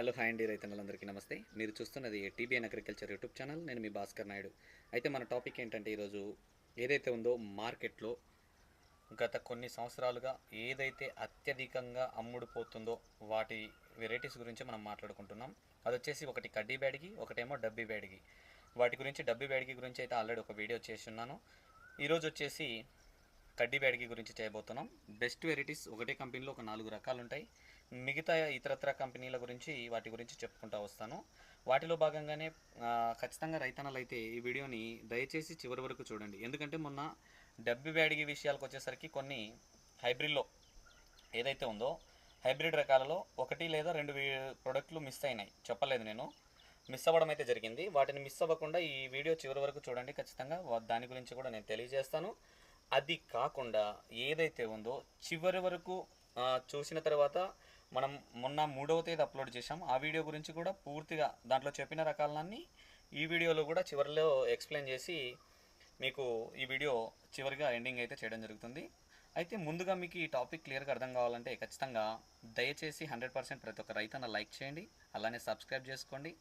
Hello hi అండి రైతన్నలందరికీ నమస్తే. మీరు చూస్తున్నది టీబీఎన్ అగ్రికల్చర్ యూట్యూబ్ ఛానల్. నేను మీ భాస్కర్ నాయుడు. అయితే మన టాపిక్ ఏంటంటే ఈరోజు ఏదైతే ఉందో మార్కెట్లో గత కొన్ని సంవత్సరాలుగా ఏదైతే అత్యధికంగా అమ్ముడుపోతుందో వాటి వెరైటీస్ గురించి మనం మాట్లాడుకుంటున్నాం. అది వచ్చేసి ఒకటి కడ్డీ బ్యాడిగి, ఒకటేమో డబ్బీ బ్యాడిగి. వాటి గురించి డబ్బీ బ్యాడిగి గురించి అయితే ఆల్రెడీ ఒక వీడియో చేస్తున్నాను. ఈరోజు వచ్చేసి కడ్డీ బ్యాడిగి గురించి చేయబోతున్నాం. బెస్ట్ వెరైటీస్ ఒకటే కంపెనీలో ఒక 4 రకాలు ఉంటాయి. మిగతా ఇతరత్ర కంపెనీల గురించి వాటి గురించి చెప్పుకుంటూ వస్తాను. వాటిలో భాగంగానే ఖచ్చితంగా రైతన్నలు అయితే ఈ వీడియోని దయచేసి చివరి వరకు చూడండి. ఎందుకంటే మొన్న డబ్బి బ్యాడిగి విషయాలకు వచ్చేసరికి కొన్ని హైబ్రిడ్లో ఏదైతే ఉందో హైబ్రిడ్ రకాలలో 1 లేదా 2 ప్రోడక్ట్లు మిస్ అయినాయి. చెప్పలేదు, నేను మిస్ అవ్వడం అయితే జరిగింది. వాటిని మిస్ అవ్వకుండా ఈ వీడియో చివరి వరకు చూడండి. ఖచ్చితంగా దాని గురించి కూడా నేను తెలియజేస్తాను. అది కాకుండా ఏదైతే ఉందో చివరి వరకు చూసిన తర్వాత మనం మొన్న 3వ తేదీ అప్లోడ్ చేసాం. ఆ వీడియో గురించి కూడా పూర్తిగా దాంట్లో చెప్పిన రకాలన్నీ ఈ వీడియోలో కూడా చివరిలో ఎక్స్ప్లెయిన్ చేసి మీకు ఈ వీడియో చివరిగా ఎండింగ్ అయితే చేయడం జరుగుతుంది. అయితే ముందుగా మీకు ఈ టాపిక్ క్లియర్గా అర్థం కావాలంటే ఖచ్చితంగా దయచేసి 100% ప్రతి ఒక్క రైతన్న లైక్ చేయండి, అలానే సబ్స్క్రైబ్ చేసుకోండి.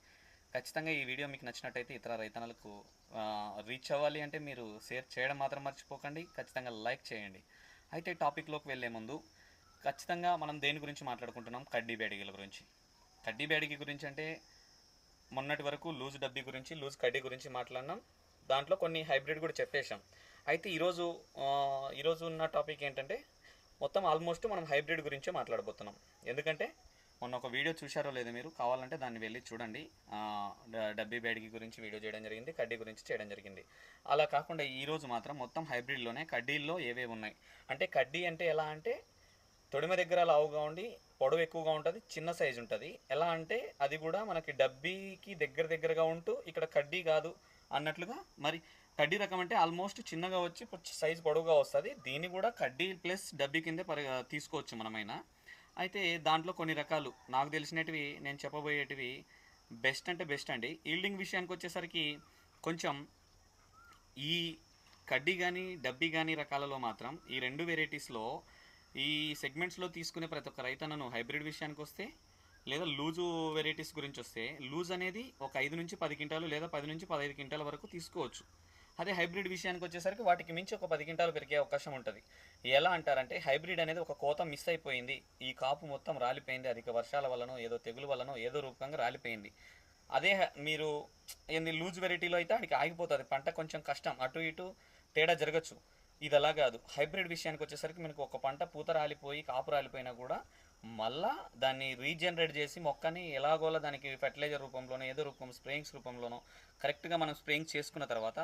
ఖచ్చితంగా ఈ వీడియో మీకు నచ్చినట్టయితే ఇతర రైతన్నలకు రీచ్ అవ్వాలి అంటే మీరు షేర్ చేయడం మాత్రం మర్చిపోకండి, ఖచ్చితంగా లైక్ చేయండి. అయితే టాపిక్లోకి వెళ్ళే ముందు ఖచ్చితంగా మనం దేని గురించి మాట్లాడుకుంటున్నాం? కడ్డీ బ్యాడిగీల గురించి. కడ్డీ బ్యాడిగి గురించి అంటే మొన్నటి వరకు లూజ్ డబ్బీ గురించి, లూజ్ కడ్డీ గురించి మాట్లాడినాం. దాంట్లో కొన్ని హైబ్రిడ్ కూడా చెప్పేశాం. అయితే ఈరోజు ఉన్న టాపిక్ ఏంటంటే మొత్తం ఆల్మోస్ట్ మనం హైబ్రిడ్ గురించే మాట్లాడబోతున్నాం. ఎందుకంటే మొన్న ఒక వీడియో చూశారో లేదో మీరు, కావాలంటే దాన్ని వెళ్ళి చూడండి. డబ్బీ బ్యాడిగి గురించి వీడియో చేయడం జరిగింది, కడ్డీ గురించి చేయడం జరిగింది. అలా కాకుండా ఈరోజు మాత్రం మొత్తం హైబ్రిడ్లోనే కడ్డీల్లో ఏవేవి ఉన్నాయి అంటే, కడ్డీ అంటే ఎలా అంటే తొడిమ దగ్గర లావుగా ఉండి పొడవు ఎక్కువగా ఉంటుంది, చిన్న సైజు ఉంటుంది. ఎలా అంటే అది కూడా మనకి డబ్బీకి దగ్గరగా ఉంటూ ఇక్కడ కడ్డీ కాదు అన్నట్లుగా. మరి కడ్డీ రకం అంటే ఆల్మోస్ట్ చిన్నగా వచ్చి సైజు పొడవుగా వస్తుంది. దీన్ని కూడా కడ్డీ ప్లస్ డబ్బీ కిందే తీసుకోవచ్చు మనమైనా. అయితే దాంట్లో కొన్ని రకాలు నాకు తెలిసినటివి నేను చెప్పబోయేటివి బెస్ట్ అంటే బెస్ట్ అండి. ఈల్డింగ్ విషయానికి వచ్చేసరికి కొంచెం ఈ కడ్డీ కానీ డబ్బీ కానీ రకాలలో మాత్రం ఈ 2 వెరైటీస్లో ఈ సెగ్మెంట్స్లో తీసుకునే ప్రతి ఒక్క రైతన్నను హైబ్రిడ్ విషయానికి వస్తే లేదా లూజు వెరైటీస్ గురించి వస్తే లూజ్ అనేది ఒక 5 నుంచి 10 క్వింటాలు లేదా 10 నుంచి 15 క్వింటాల వరకు తీసుకోవచ్చు. అదే హైబ్రిడ్ విషయానికి వచ్చేసరికి వాటికి మించి ఒక 10 క్వింటాలు పెరిగే అవకాశం ఉంటుంది. ఎలా అంటారంటే హైబ్రిడ్ అనేది ఒక కోత మిస్ అయిపోయింది, ఈ కాపు మొత్తం రాలిపోయింది, అధిక వర్షాల వల్లనో ఏదో తెగులు వల్లనో ఏదో రూపంగా రాలిపోయింది. అదే మీరు ఏంది లూజ్ వెరైటీలో అయితే అడికి ఆగిపోతుంది పంట, కొంచెం కష్టం, అటు ఇటు తేడా జరగచ్చు. ఇది అలా కాదు. హైబ్రిడ్ విషయానికి వచ్చేసరికి మనకు ఒక పంట పూత రాలిపోయి కాపు రాలిపోయినా కూడా మళ్ళా దాన్ని రీజనరేట్ చేసి మొక్కని ఎలాగోలా దానికి ఫెర్టిలైజర్ రూపంలోనో ఏదో రూపం స్ప్రేయింగ్స్ రూపంలోనో కరెక్ట్గా మనం స్ప్రేయింగ్ చేసుకున్న తర్వాత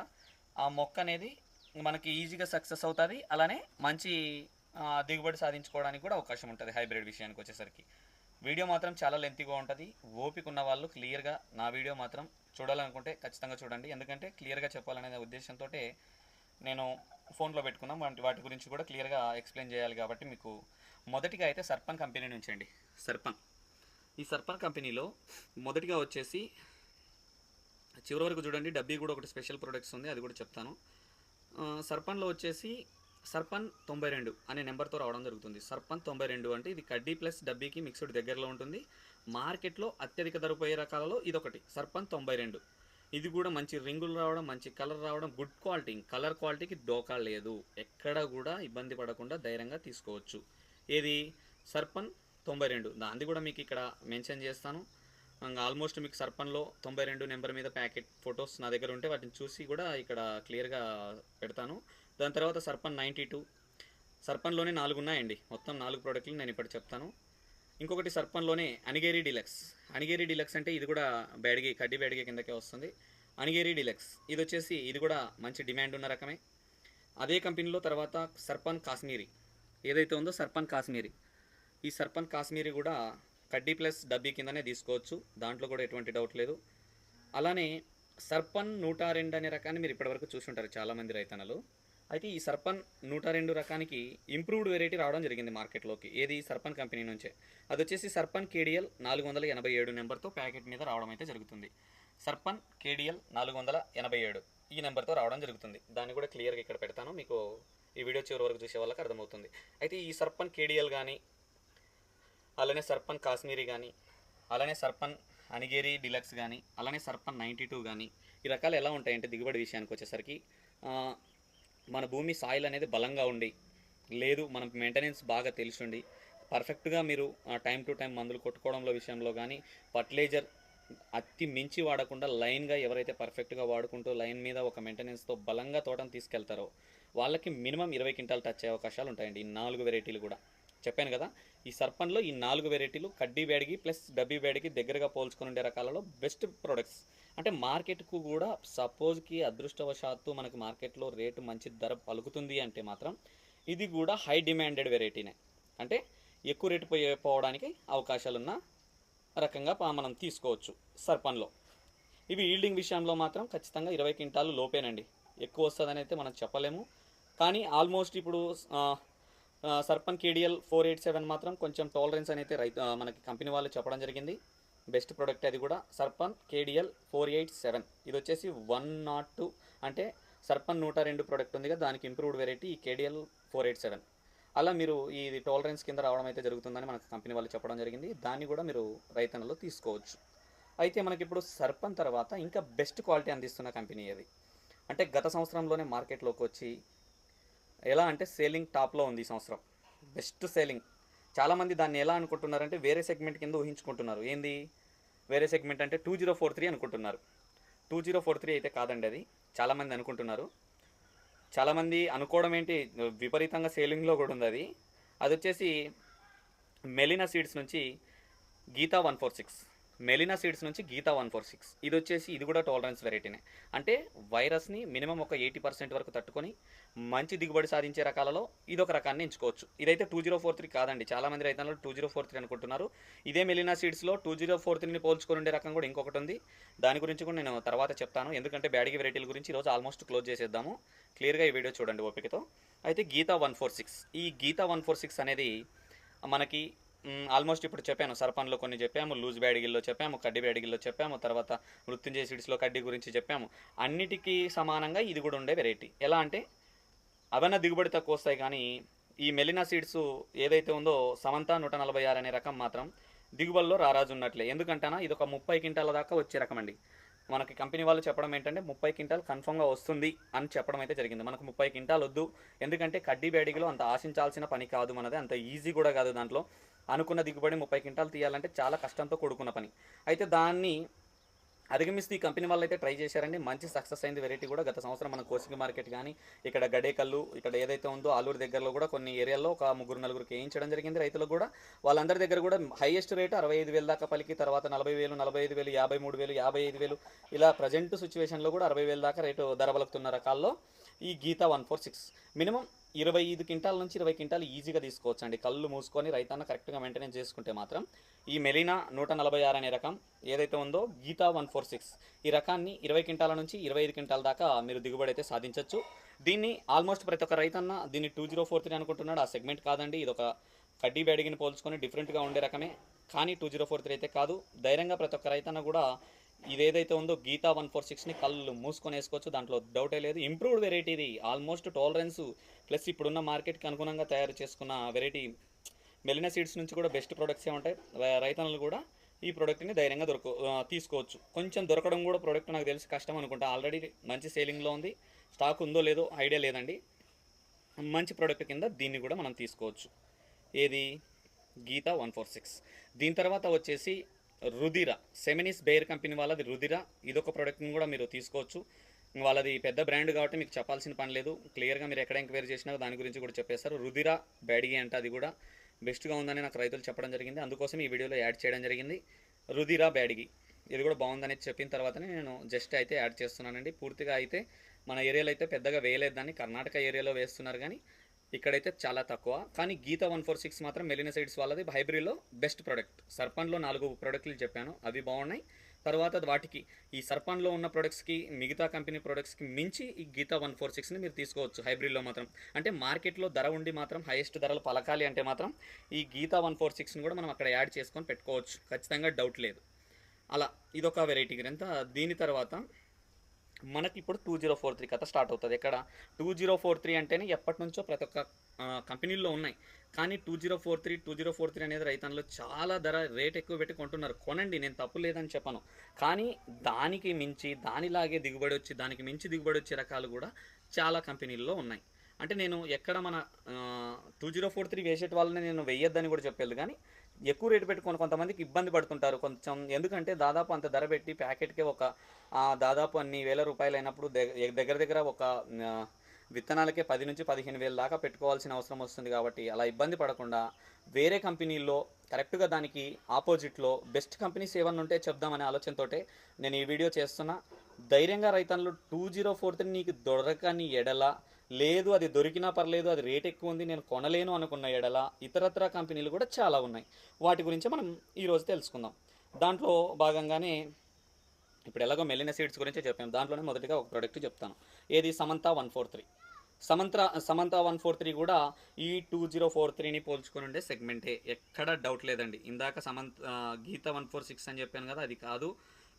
ఆ మొక్క అనేది మనకి ఈజీగా సక్సెస్ అవుతుంది. అలానే మంచి దిగుబడి సాధించుకోవడానికి కూడా అవకాశం ఉంటుంది హైబ్రిడ్ విషయానికి వచ్చేసరికి. వీడియో మాత్రం చాలా లెంతీగా ఉంటుంది. ఓపిక ఉన్న వాళ్ళు క్లియర్గా నా వీడియో మాత్రం చూడాలనుకుంటే ఖచ్చితంగా చూడండి. ఎందుకంటే క్లియర్గా చెప్పాలనే ఉద్దేశంతో నేను ఫోన్లో పెట్టుకున్నాం. వాటి గురించి కూడా క్లియర్గా ఎక్స్ప్లెయిన్ చేయాలి కాబట్టి మీకు. మొదటిగా అయితే సర్పన్ కంపెనీ నుంచి అండి. ఈ సర్పన్ కంపెనీలో మొదటిగా వచ్చేసి చివరి వరకు చూడండి. డబ్బీ కూడా ఒకటి స్పెషల్ ప్రొడక్ట్స్ ఉంది, అది కూడా చెప్తాను. సర్పన్లో వచ్చేసి సర్పన్ 92 అనే నెంబర్తో రావడం జరుగుతుంది. సర్పన్ 92 అంటే ఇది కడ్డీ ప్లస్ డబ్బీకి మిక్స్డ్ దగ్గరలో ఉంటుంది. మార్కెట్లో అత్యధిక ధర పోయే రకాలలో ఇదొకటి సర్పన్ 92. ఇది కూడా మంచి రింగులు రావడం, మంచి కలర్ రావడం, గుడ్ క్వాలిటీ, కలర్ క్వాలిటీకి డోకా లేదు, ఎక్కడ కూడా ఇబ్బంది పడకుండా ధైర్యంగా తీసుకోవచ్చు. ఏది సర్పన్ 92, దాన్ని కూడా మీకు ఇక్కడ మెన్షన్ చేస్తాను. ఆల్మోస్ట్ మీకు సర్పన్లో 92 నెంబర్ మీద ప్యాకెట్ ఫొటోస్ నా దగ్గర ఉంటే వాటిని చూసి కూడా ఇక్కడ క్లియర్గా పెడతాను. దాని తర్వాత సర్పన్ 92, సర్పన్లోనే 4 ఉన్నాయండి. మొత్తం 4 ప్రోడక్ట్లు నేను ఇప్పుడు చెప్తాను. ఇంకొకటి సర్పన్లోనే అనిగేరి డీలక్స్ అంటే ఇది కూడా కడ్డీ బ్యాడిగి కిందకే వస్తుంది. అనిగేరి డీలక్స్ ఇది వచ్చేసి ఇది కూడా మంచి డిమాండ్ ఉన్న రకమే. అదే కంపెనీలో తర్వాత సర్పన్ కాశ్మీరీ ఏదైతే ఉందో సర్పన్ కాశ్మీరీ, ఈ సర్పన్ కాశ్మీరీ కూడా కడ్డీ ప్లస్ డబ్బీ కిందనే తీసుకోవచ్చు, దాంట్లో కూడా ఎటువంటి డౌట్ లేదు. అలానే సర్పన్ 102 అనే రకాన్ని మీరు ఇప్పటివరకు చూసుంటారు చాలామంది రైతన్నలు. అయితే ఈ సర్పన్ 102 రకానికి ఇంప్రూవ్డ్ వెరైటీ రావడం జరిగింది మార్కెట్లోకి. ఏది సర్పన్ కంపెనీ నుంచే. అది వచ్చేసి సర్పన్ కేడిఎల్ 487 నెంబర్తో ప్యాకెట్ మీద రావడం అయితే జరుగుతుంది. సర్పన్ కేడిఎల్ 487 ఈ నెంబర్తో రావడం జరుగుతుంది. దాన్ని కూడా క్లియర్గా ఇక్కడ పెడతాను, మీకు ఈ వీడియో చివరి వరకు చూసే వాళ్ళకి అర్థమవుతుంది. అయితే ఈ సర్పన్ కేడిఎల్ కానీ అలానే సర్పన్ కాశ్మీరీ కానీ అలానే సర్పన్ అనిగేరి డిలక్స్ కానీ, అలానే సర్పన్ 92 కానీ, ఈ రకాలు ఎలా ఉంటాయంటే దిగుబడి విషయానికి వచ్చేసరికి ఆ, మన భూమి సాయిల్ అనేది బలంగా ఉండి, లేదు మనం మెయింటెనెన్స్ బాగా తెలిసిండి, పర్ఫెక్ట్గా మీరు టైం టు టైం మందులు కొట్టుకోవడంలో విషయంలో కానీ, ఫర్టిలైజర్ అతి మించి వాడకుండా లైన్గా ఎవరైతే పర్ఫెక్ట్గా వాడుకుంటూ లైన్ మీద ఒక మెయింటెనెన్స్తో బలంగా తోటను తీసుకెళ్తారో వాళ్ళకి మినిమం 20 క్వింటాలు టచ్ అయ్యే అవకాశాలు ఉంటాయండి. ఈ 4 వెరైటీలు కూడా చెప్పాను కదా. ఈ సర్పన్లో ఈ 4 వెరైటీలు కడ్డీ బ్యాడిగి ప్లస్ డబ్బీ బ్యాడిగి దగ్గరగా పోల్చుకుని ఉండే రకాలలో బెస్ట్ ప్రొడక్ట్స్. అంటే మార్కెట్కు కూడా సపోజ్కి అదృష్టవశాత్తు మనకి మార్కెట్లో రేటు మంచి ధర పలుకుతుంది అంటే మాత్రం ఇది కూడా హై డిమాండెడ్ వెరైటీనే. అంటే ఎక్కువ రేటు పోవడానికి అవకాశాలున్న రకంగా మనం తీసుకోవచ్చు సర్పన్లో. ఇవి ఈల్డింగ్ విషయంలో మాత్రం ఖచ్చితంగా 20 క్వింటాలు లోపేనండి. ఎక్కువ వస్తుందని అయితే మనం చెప్పలేము. కానీ ఆల్మోస్ట్ ఇప్పుడు సర్పన్ కేడిఎల్ 487 మాత్రం కొంచెం టాలరెన్స్ అనేది మనకి కంపెనీ వాళ్ళు చెప్పడం జరిగింది. బెస్ట్ ప్రోడక్ట్ అది కూడా సర్పన్ కేడిఎల్ 487. ఇది వచ్చేసి 102, అంటే సర్పన్ 102 ప్రోడక్ట్ ఉంది కదా, దానికి ఇంప్రూవ్డ్ వెరైటీ ఈ కేడిఎల్ 487. అలా మీరు ఇది టాలరెన్స్ కింద రావడం అయితే జరుగుతుందని మనకు కంపెనీ వాళ్ళు చెప్పడం జరిగింది. దాన్ని కూడా మీరు రైతన్నలో తీసుకోవచ్చు. అయితే మనకి ఇప్పుడు సర్పన్ తర్వాత ఇంకా బెస్ట్ క్వాలిటీ అందిస్తున్న కంపెనీ అది. అంటే గత సంవత్సరంలోనే మార్కెట్లోకి వచ్చి ఎలా అంటే సేలింగ్ టాప్లో ఉంది ఈ సంవత్సరం, బెస్ట్ సేలింగ్. చాలామంది దాన్ని ఎలా అనుకుంటున్నారంటే వేరే సెగ్మెంట్ కింద ఊహించుకుంటున్నారు. ఏంది వేరే సెగ్మెంట్ అంటే 2043 అనుకుంటున్నారు. 2043 అయితే కాదండి, అది చాలామంది అనుకుంటున్నారు. చాలామంది అనుకోవడం ఏంటి, విపరీతంగా సేలింగ్లో కూడా ఉంది అది. అది వచ్చేసి మెలినా సీడ్స్ నుంచి గీతా 146, మెలినా సీడ్స్ నుంచి గీతా 146. ఇది వచ్చేసి ఇది కూడా టాలరెన్స్ వెరైటీనే. అంటే వైరస్ని మినిమం ఒక 80% వరకు తట్టుకొని మంచి దిగుబడి సాధించే రకాలలో ఇదొక రకాన్ని ఎంచుకోవచ్చు. ఇదైతే 2043 కాదండి, చాలామంది రైతులు 2043 అనుకుంటున్నారు. ఇదే మెలినా సీడ్స్లో 2043ని పోల్చుకొని ఉండే రకం కూడా ఇంకొకటి ఉంది. దాని గురించి కూడా నేను తర్వాత చెప్తాను, ఎందుకంటే బ్యాడిగి వెరైటీల గురించి ఈరోజు ఆల్మోస్ట్ క్లోజ్ చేసేద్దాము. క్లియర్గా ఈ వీడియో చూడండి ఓపికతో. అయితే గీతా 146, ఈ గీతా 146 అనేది మనకి ఆల్మోస్ట్ ఇప్పుడు చెప్పాను, సర్పన్లో కొన్ని చెప్పాము, లూజ్ బ్యాడిగిల్లో చెప్పాము, కడ్డీ బ్యాడిగిల్లో చెప్పాము, తర్వాత మృత్యుంజయ సీడ్స్లో కడ్డీ గురించి చెప్పాము. అన్నిటికీ సమానంగా ఇది కూడా ఉండే వెరైటీ. ఎలా అంటే అవన్న దిగుబడి తక్కువ వస్తాయి, కానీ ఈ మెలినా సీడ్స్ ఏదైతే ఉందో సమంత 146 అనే రకం మాత్రం దిగుబడిలో రారాజు ఉన్నట్లే. ఎందుకంటేనా ఇది ఒక 30 క్వింటాల దాకా వచ్చే రకం అండి. మనకి కంపెనీ వాళ్ళు చెప్పడం ఏంటంటే 30 క్వింటాల్ కన్ఫర్మ్గా వస్తుంది అని చెప్పడం అయితే జరిగింది. మనకు 30 క్వింటాల్ వద్దు, ఎందుకంటే కడ్డీ బ్యాడిగిలో అంత ఆశించాల్సిన పని కాదు మనది, అంత ఈజీ కూడా కాదు. దాంట్లో అనుకున్న దిగుబడి 30 క్వింటాల్ తీయాలంటే చాలా కష్టంతో కూడుకున్న పని. అయితే దాన్ని అధిగమిస్తూ ఈ కంపెనీ వాళ్ళు అయితే ట్రై చేశారండి. మంచి సక్సెస్ అయింది వెరైటీ కూడా. గత సంవత్సరం మన కోసింగ్ మార్కెట్ కానీ, ఇక్కడ గడేకల్లు ఇక్కడ ఏదైతే ఉందో ఆలూరు దగ్గరలో కూడా కొన్ని ఏరియాల్లో ఒక 3-4 వేయించడం జరిగింది రైతులకు కూడా. వాళ్ళందరి దగ్గర కూడా హైయెస్ట్ రేటు 65,000 దాకా పలికి, తర్వాత 40,000, 45,000, 53,000, 55,000 ఇలా ప్రజెంట్ సిచ్యువేషన్లో కూడా 60,000 దాకా రేటు ధర పలుకుతున్న రకాల్లో ఈ గీతా 146 మినిమం 25 క్వింటాల నుంచి 20 క్వింటాలు ఈజీగా తీసుకోవచ్చు అండి. కళ్ళు మూసుకొని రైతన్న కరెక్ట్గా మెయింటెనెన్స్ చేసుకుంటే మాత్రం ఈ మెలినా 146 అనే రకం ఏదైతే ఉందో గీతా 146, ఈ రకాన్ని 20 క్వింటాల నుంచి 25 క్వింటాల దాకా మీరు దిగుబడి అయితే సాధించవచ్చు. దీన్ని ఆల్మోస్ట్ ప్రతి ఒక్క రైతన్న దీన్ని 2043 అనుకుంటున్నాడు. ఆ సెగ్మెంట్ కాదండి, ఇది ఒక కడ్డీ బ్యాడిగిని పోల్చుకొని డిఫరెంట్గా ఉండే రకమే. కానీ 2043 అయితే కాదు. ధైర్యంగా ప్రతి ఒక్క రైతన్న కూడా ఇదేదైతే ఉందో గీతా 146ని కళ్ళు మూసుకొని వేసుకోవచ్చు, దాంట్లో డౌటే లేదు. ఇంప్రూవ్డ్ వెరైటీ ఇది, ఆల్మోస్ట్ టాలరెన్స్ ప్లస్ ఇప్పుడున్న మార్కెట్కి అనుగుణంగా తయారు చేసుకున్న వెరైటీ. మెలినా సీడ్స్ నుంచి కూడా బెస్ట్ ప్రొడక్ట్సే ఉంటాయి. రైతన్నలు కూడా ఈ ప్రోడక్ట్ని ధైర్యంగా తీసుకోవచ్చు. కొంచెం దొరకడం కూడా ప్రోడక్ట్ నాకు తెలిసి కష్టం అనుకుంటా. ఆల్రెడీ మంచి సేలింగ్లో ఉంది, స్టాక్ ఉందో లేదో ఐడియా లేదండి. మంచి ప్రోడక్ట్ కింద దీన్ని కూడా మనం తీసుకోవచ్చు. ఏది గీతా 146. దీని తర్వాత వచ్చేసి రుదిరా, సెమినిస్ బేర్ కంపెనీ వాళ్ళది రుదిరా. ఇదొక ప్రోడక్ట్ని కూడా మీరు తీసుకోవచ్చు. వాళ్ళది పెద్ద బ్రాండ్ కాబట్టి మీకు చెప్పాల్సిన పని లేదు, క్లియర్గా మీరు ఎక్కడ ఎంక్వైరీ చేసినా దాని గురించి కూడా చెప్పేస్తారు. రుదిరా బ్యాడిగి అంటే అది కూడా బెస్ట్గా ఉందని నాకు రైతులు చెప్పడం జరిగింది, అందుకోసం ఈ వీడియోలో యాడ్ చేయడం జరిగింది. రుదిరా బ్యాడిగి ఇది కూడా బాగుందని చెప్పిన తర్వాతనే నేను జస్ట్ అయితే యాడ్ చేస్తున్నానండి. పూర్తిగా అయితే మన ఏరియాలో అయితే పెద్దగా వేయలేదు దాన్ని, కర్ణాటక ఏరియాలో వేస్తున్నారు కానీ ఇక్కడైతే చాలా తక్కువ. కానీ గీతా 146 మాత్రం మెలినా సీడ్స్ వాళ్ళది హైబ్రిడ్లో బెస్ట్ ప్రోడక్ట్. సర్పన్లో 4 ప్రోడక్ట్లు చెప్పాను, అవి బాగున్నాయి. తర్వాత వాటికి ఈ సర్పన్లో ఉన్న ప్రొడక్ట్స్కి మిగతా కంపెనీ ప్రొడక్ట్స్కి మించి ఈ గీతా 146ని మీరు తీసుకోవచ్చు హైబ్రిడ్లో మాత్రం. అంటే మార్కెట్లో ధర ఉండి మాత్రం హైయెస్ట్ ధరలు పలకాలి అంటే మాత్రం ఈ గీతా 146ని కూడా మనం అక్కడ యాడ్ చేసుకొని పెట్టుకోవచ్చు, ఖచ్చితంగా డౌట్ లేదు. అలా ఇదొక వెరైటీ గ్రంథ. దీని తర్వాత మనకి ఇప్పుడు 2043 కథ స్టార్ట్ అవుతుంది. ఎక్కడ 2043 అంటేనే ఎప్పటి నుంచో ప్రతి ఒక్క కంపెనీల్లో ఉన్నాయి. కానీ 2043 అనేది రైతన్నులు చాలా రేట్ ఎక్కువ పెట్టి కొంటున్నారు. కొనండి, నేను తప్పు లేదని చెప్పను. కానీ దానికి మించి దానిలాగే దిగుబడి వచ్చి దానికి మించి దిగుబడి వచ్చే రకాలు కూడా చాలా కంపెనీల్లో ఉన్నాయి. అంటే నేను ఎక్కడ మన 2043 వేసేట వాళ్ళని నేను వెయ్యొద్దని కూడా చెప్పలేదు, కానీ ఎక్కువ రేటు పెట్టుకొని కొంతమందికి ఇబ్బంది పడుతుంటారు కొంచెం. ఎందుకంటే దాదాపు అంత ధర పెట్టి ప్యాకెట్కే ఒక దాదాపు అన్ని వేల రూపాయలు అయినప్పుడు దగ్గర దగ్గర ఒక ఆ, విత్తనాలకే 10 నుంచి 15 వేల దాకా పెట్టుకోవాల్సిన అవసరం వస్తుంది. కాబట్టి అలా ఇబ్బంది పడకుండా వేరే కంపెనీల్లో కరెక్ట్గా దానికి ఆపోజిట్లో బెస్ట్ కంపెనీస్ ఏమన్నా ఉంటే చెప్దామనే ఆలోచనతోటే నేను ఈ వీడియో చేస్తున్నా. ధైర్యంగా రైతన్నులు 2043 నీకు దొరకని ఎడల, లేదు అది దొరికినా పర్లేదు అది రేట్ ఎక్కువ ఉంది నేను కొనలేను అనుకున్న ఎడల ఇతరత్ర కంపెనీలు కూడా చాలా ఉన్నాయి. వాటి గురించి మనం ఈరోజు తెలుసుకుందాం. దాంట్లో భాగంగానే ఇప్పుడు ఎలాగో మెలిన సీడ్స్ గురించి చెప్పాము. దాంట్లోనే మొదటిగా ఒక ప్రోడక్ట్ చెప్తాను. ఏది సమంత 143. సమంత 143 కూడా ఈ 2043ని పోల్చుకొని ఉండే సెగ్మెంటే, ఎక్కడ డౌట్ లేదండి. ఇందాక గీత 146 అని చెప్పాను కదా, అది కాదు.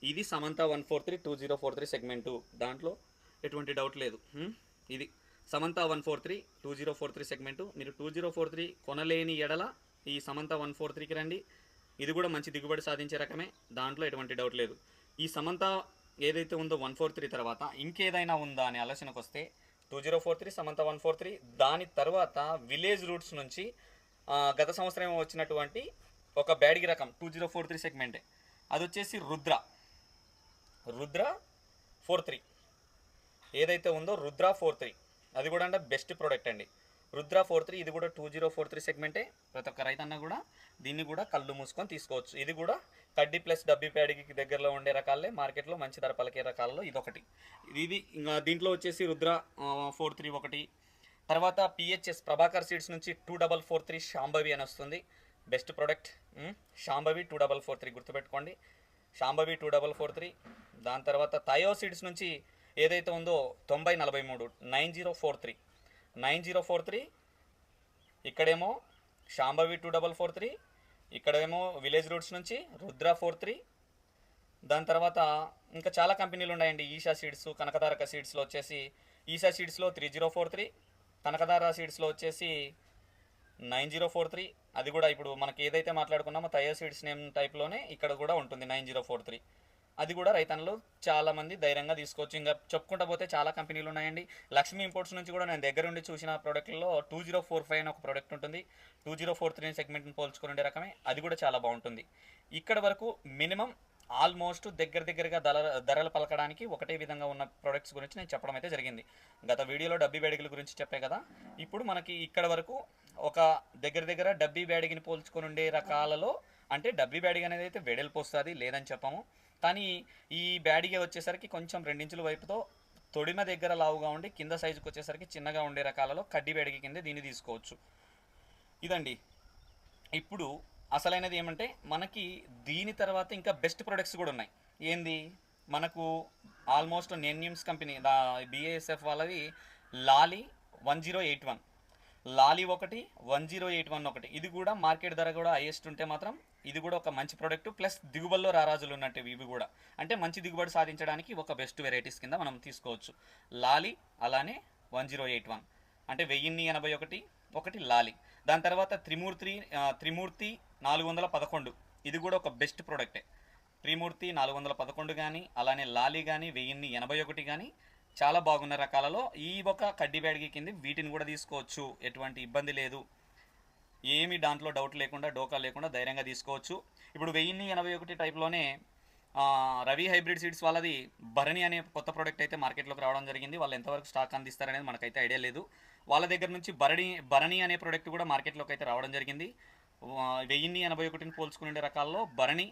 ఇది సమంత 143 2043 సెగ్మెంటు, దాంట్లో ఎటువంటి డౌట్ లేదు. ఇది సమంత 143 2043 సెగ్మెంటు. మీరు 2043 కొనలేని ఎడల ఈ సమంత 143కి రండి. ఇది కూడా మంచి దిగుబడి సాధించే రకమే, దాంట్లో ఎటువంటి డౌట్ లేదు. ఈ సమంత ఏదైతే ఉందో 143 తర్వాత ఇంకేదైనా ఉందా అనే ఆలోచనకు వస్తే 2043 సమంత 143, దాని తర్వాత విలేజ్ రూట్స్ నుంచి గత సంవత్సరం వచ్చినటువంటి ఒక బ్యాడిగి రకం 2043 సెగ్మెంటే, అది వచ్చేసి రుద్ర 43 ఏదైతే ఉందో రుద్ర 43, అది కూడా అంటే బెస్ట్ ప్రోడక్ట్ అండి. రుద్ర 43 ఇది కూడా 2043 సెగ్మెంటే. ప్రతి ఒక్క రైతన్న కూడా దీన్ని కూడా కళ్ళు మూసుకొని తీసుకోవచ్చు. ఇది కూడా కడ్డీ ప్లస్ డబ్బీ ప్యాడికి దగ్గరలో ఉండే రకాలే, మార్కెట్లో మంచి ధర పలికే రకాలలో ఇదొకటి. ఇది ఇంకా దీంట్లో వచ్చేసి రుద్ర 43 ఒకటి. తర్వాత పిహెచ్ఎస్ ప్రభాకర్ సీడ్స్ నుంచి 2443 శాంభవి అని వస్తుంది, బెస్ట్ ప్రోడక్ట్. శాంభవి 2443 గుర్తుపెట్టుకోండి, శాంభవి 2443. దాని తర్వాత థయో సీడ్స్ నుంచి ఏదైతే ఉందో 9043 9043 ఇక్కడేమో శాంభవి 2443, ఇక్కడేమో విలేజ్ రూట్స్ నుంచి రుద్ర 43. దాని తర్వాత ఇంకా చాలా కంపెనీలు ఉన్నాయండి. ఈషా సీడ్స్, కనకదారక సీడ్స్లో వచ్చేసి ఈషా సీడ్స్లో 3043, కనకదార సీడ్స్లో వచ్చేసి 9043. అది కూడా ఇప్పుడు మనకి ఏదైతే మాట్లాడుకున్నామో థయో సీడ్స్ నేమ్ టైప్లోనే ఇక్కడ కూడా ఉంటుంది 9043. అది కూడా రైతన్నులు చాలామంది ధైర్యంగా తీసుకోవచ్చు. ఇంకా చెప్పుకుంటా పోతే చాలా కంపెనీలు ఉన్నాయండి. లక్ష్మీ ఇంపోర్ట్స్ నుంచి కూడా నేను దగ్గర ఉండి చూసిన ప్రోడక్ట్లో 2045 అని ఒక ప్రోడక్ట్ ఉంటుంది. 2043 సెగ్మెంట్ని పోల్చుకుని ఉండే రకమే, అది కూడా చాలా బాగుంటుంది. ఇక్కడ వరకు మినిమం ఆల్మోస్ట్ దగ్గరగా ధరలు పలకడానికి ఒకటే విధంగా ఉన్న ప్రోడక్ట్స్ గురించి నేను చెప్పడం అయితే జరిగింది. గత వీడియోలో డబ్బీ బ్యాడిగిల గురించి చెప్పే కదా. ఇప్పుడు మనకి ఇక్కడ వరకు ఒక దగ్గర డబ్బీ బ్యాడిగిని పోల్చుకొని ఉండే రకాలలో, అంటే డబ్బీ బ్యాడిగి అనేది అయితే వెడల్పు వస్తుంది లేదని చెప్పము, కానీ ఈ బ్యాడిగే వచ్చేసరికి కొంచెం 2 ఇంచుల వైపుతో తొడిమ దగ్గర లావుగా ఉండి కింద సైజుకి వచ్చేసరికి చిన్నగా ఉండే రకాలలో కడ్డీ బ్యాడిగి కింద దీన్ని తీసుకోవచ్చు. ఇదండి. ఇప్పుడు అసలైనది ఏమంటే మనకి దీని తర్వాత ఇంకా బెస్ట్ ప్రొడక్ట్స్ కూడా ఉన్నాయి. ఏంది, మనకు ఆల్మోస్ట్ నెన్యూమ్స్ కంపెనీ బిఏఎస్ఎఫ్ వాళ్ళది లాలీ 1081, లాలీ ఒకటి 1081 ఒకటి. ఇది కూడా మార్కెట్ ధర కూడా హైయెస్ట్ ఉంటే మాత్రం ఇది కూడా ఒక మంచి ప్రోడక్ట్, ప్లస్ దిగుబడిలో రారాజులు ఉన్నట్టు ఇవి కూడా, అంటే మంచి దిగుబడి సాధించడానికి ఒక బెస్ట్ వెరైటీస్ కింద మనం తీసుకోవచ్చు. లాలీ అలానే 1081 అంటే 1081 ఒకటి లాలీ. దాని తర్వాత త్రిమూర్తి 411, ఇది కూడా ఒక బెస్ట్ ప్రోడక్టే. త్రిమూర్తి 411 కానీ అలానే లాలీ కానీ 1081 కానీ చాలా బాగున్న రకాలలో ఈ ఒక కడ్డీ బ్యాడ్కి కింద వీటిని కూడా తీసుకోవచ్చు, ఎటువంటి ఇబ్బంది లేదు. ఏమి దాంట్లో డౌట్ లేకుండా డోకా లేకుండా ధైర్యంగా తీసుకోవచ్చు. ఇప్పుడు 1081 టైప్లోనే రవి హైబ్రిడ్ సీడ్స్ వాళ్ళది భరణి అనే కొత్త ప్రోడక్ట్ అయితే మార్కెట్లోకి రావడం జరిగింది. వాళ్ళు ఎంతవరకు స్టాక్ అందిస్తారనేది మనకైతే ఐడియా లేదు. వాళ్ళ దగ్గర నుంచి భరణి అనే ప్రోడక్ట్ కూడా మార్కెట్లోకి అయితే రావడం జరిగింది. 1081ని పోల్చుకునే రకాల్లో భరణి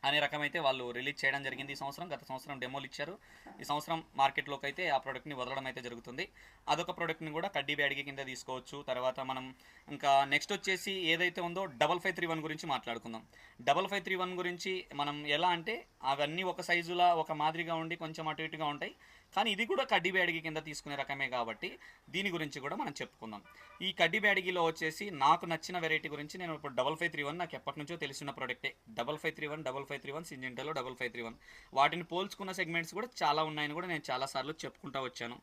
అనే రకం అయితే వాళ్ళు రిలీజ్ చేయడం జరిగింది ఈ సంవత్సరం. గత సంవత్సరం డెమోలు ఇచ్చారు, ఈ సంవత్సరం మార్కెట్లోకి అయితే ఆ ప్రోడక్ట్ని వదలడం అయితే జరుగుతుంది. అదొక ప్రోడక్ట్ని కూడా కడ్డీ బ్యాడ్కి కింద తీసుకోవచ్చు. తర్వాత మనం ఇంకా నెక్స్ట్ వచ్చేసి ఏదైతే ఉందో 5531 గురించి మాట్లాడుకుందాం. 5531 గురించి మనం ఎలా అంటే అవన్నీ ఒక సైజులా ఒక మాదిరిగా ఉండి కొంచెం అటు ఇటుగా ఉంటాయి. కానీ ఇది కూడా కడ్డీ బ్యాడిగి కింద తీసుకునే రకమే కాబట్టి దీని గురించి కూడా మనం చెప్పుకుందాం. ఈ కడ్డీ బ్యాడిగిలో వచ్చేసి నాకు నచ్చిన వెరైటీ గురించి నేను ఇప్పుడు 5531 నాకు ఎప్పటి నుంచో తెలిసిన ప్రోడక్టే. 5531 సింజెంటాలో 5531 వాటిని పోల్చుకున్న సెగ్మెంట్స్ కూడా చాలా ఉన్నాయని కూడా నేను చాలాసార్లు చెప్పుకుంటూ వచ్చాను.